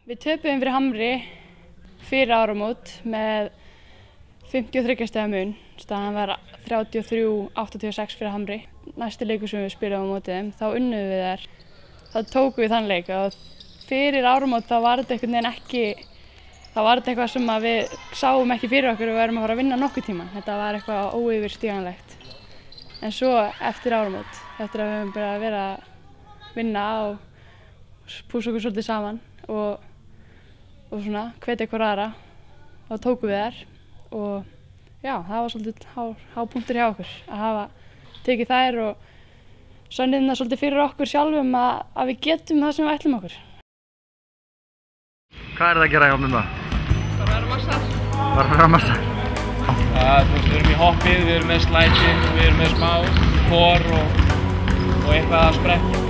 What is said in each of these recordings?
Við töpuðum fyrir Hamri fyrir áramót með 53 stiga mun. Staðan var 33-86 fyrir Hamri. Næsti leikur sem við spilaðum á móti þeim, þá unnum við þær. Þá tókum við þann leik og fyrir áramót þá var þetta einhvern veginn ekki, þá var þetta eitthvað sem við sáum ekki fyrir okkur og við værum að fara að vinna nokkuð tíma. Þetta var eitthvað óyfirstíganlegt. En svo eftir áramót, eftir að við höfum byrjað að vera að vinna og pússa okkur svolítið saman og svona hvetja hver aðra, þá tókum við þær og já, það var svolítið hápunktur hjá okkur að hafa tekið þær og sönnið það svolítið fyrir okkur sjálfum að við getum það sem við ætlum okkur. Hvað er það að gera hjá Mumma? Bara að vera massar. Bara að vera massar? Við erum í hoppið, við erum með slætin, við erum með smá kor og eitthvað að spretta.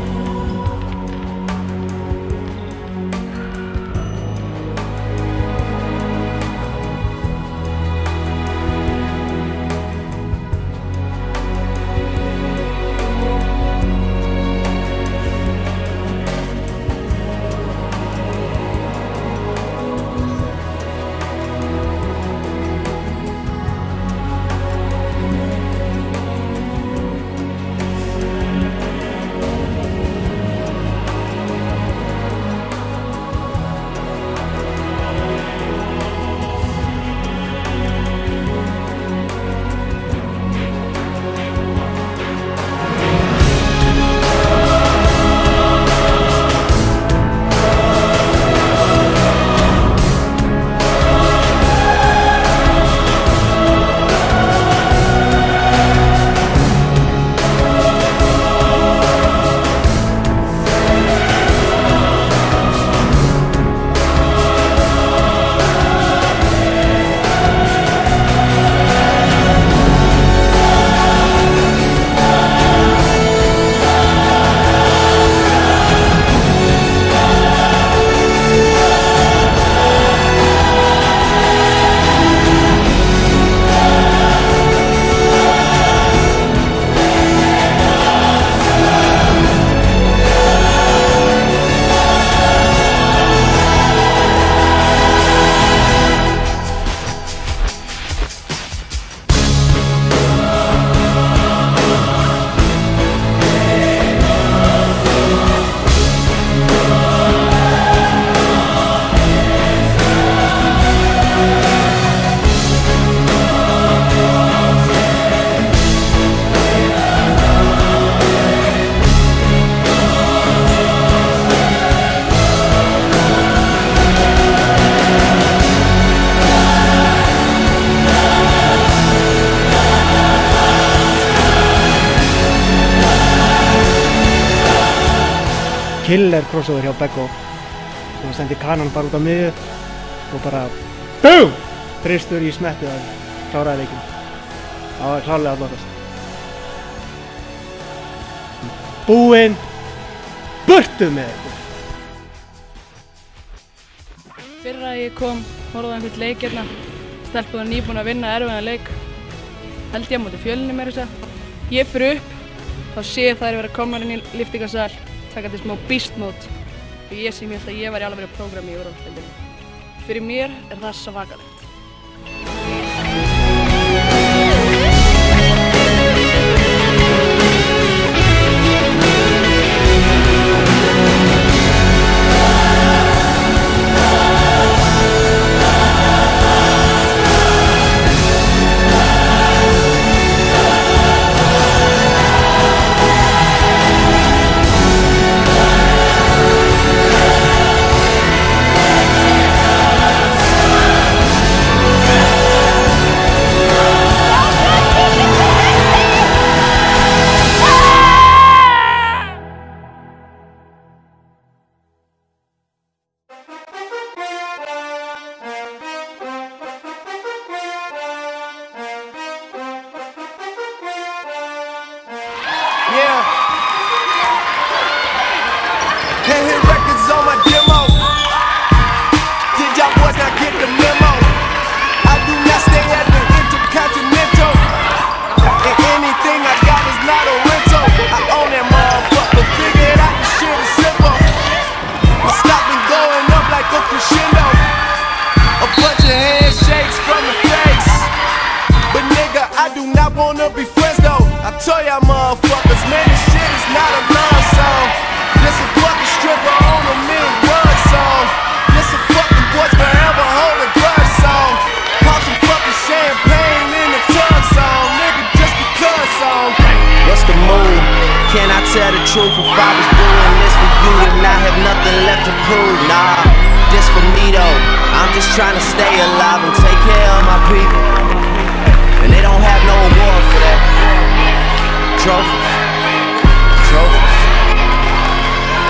Killer crossover hjá Beggo sem sendi kanan bara út á miðju og bara BOOM! Þristur í smettið að kláraði leikinn. Það var klárlega að flottast. Búinn! Burtu með ykkur! Fyrir að ég kom, horfði á einhvern leik hérna, stelpur var nýbúin að vinna erfiðan leik, held ég á móti Fjölni meira að segja. Ég fyrir upp, þá sé þær vera komnar inn í lyftingasal, taka til smá beast mode og ég sem ég held að ég væri alveg verið prógrami í Úrvalsdeildinni. Fyrir mér er það svakalegt. tell the truth, if I was doing this for you, then I have nothing left to prove. Nah, this for me though. I'm just trying to stay alive and take care of my people. And they don't have no award for that. Trophies, trophies.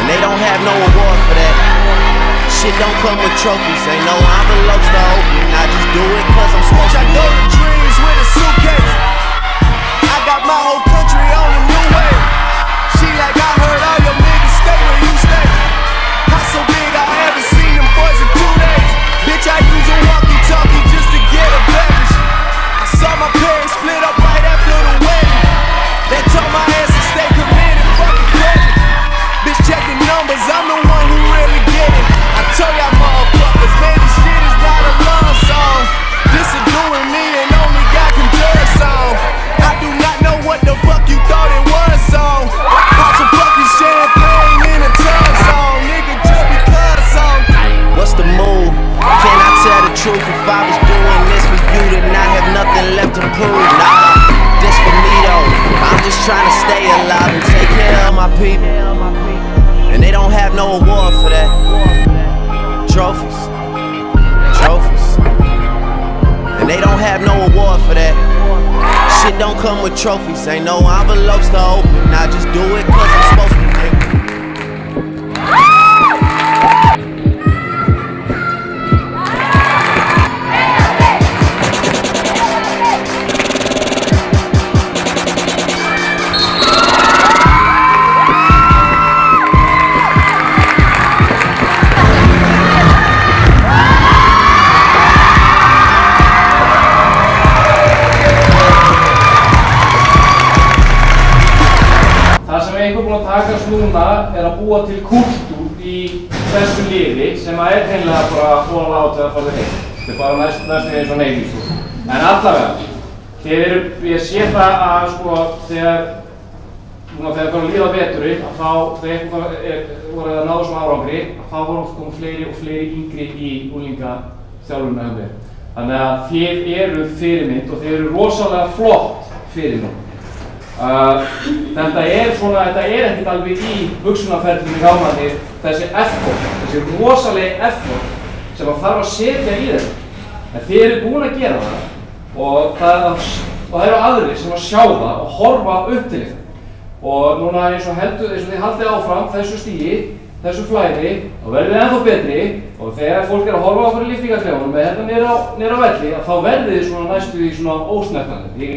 And they don't have no award for that. Shit don't come with trophies, ain't no envelopes to open. I just do it cause I'm supposed to. I go to dreams with a suitcase. I got my whole country on a new wave. She like, I heard all your niggas stay where you stay. House so big I haven't seen them boys in 2 days. Bitch, I use a walkie-talkie just to get a beverage. I saw my parents split up right after the wedding. They told my ass to stay committed, fucking credit. Bitch, check the numbers, I'm the one who really get it. I told y'all motherfuckers, man, this shit is not a love song. This is doing me and only God can judge song. I do not know what the fuck you thought it was song. Pop some fucking champagne in a tub song, nigga, just because song. What's the move? Can I tell the truth? If I was doing this for you, then I have nothing left to prove. Nah, this for me though. I'm just trying to stay alive and take care of my people. And they don't have no award for that. Trophies, trophies. And they don't have no award for that. Shit don't come with trophies, ain't no envelopes to open. I just do it cause I'm supposed to. Það sem einhver búinn að takast núna að búa til kúltúr í þessu liði sem er hreinlega bara hóla át eða farið heim. Þetta er bara næstu eins og neyðing. En allavega, ég sé það að sko þegar fyrir að líða veturinn þá þegar voru að náðu svona árangri þá voru fleiri og fleiri yngri í unglingaþjálfunina hjá mér. Þannig að þið eruð fyrirmynd og þið eruð rosalega flott fyrirmynd. Þetta er ekkert alveg í hugsunarferðinu hjá manni þessi effort, þessi rosalega effort sem að þarf að setja í þetta. En þið eru búin að gera það og það eru aðrir sem að sjá það og horfa upp til þetta. Og núna eins og þið haldið áfram þessu stigi, þessu flæði og verðið ennþá betri og þegar fólk er að horfa á fyrir lyftingarklefanum með þetta niður á velli þá verðið þið svona næstu í svona ósnertandi.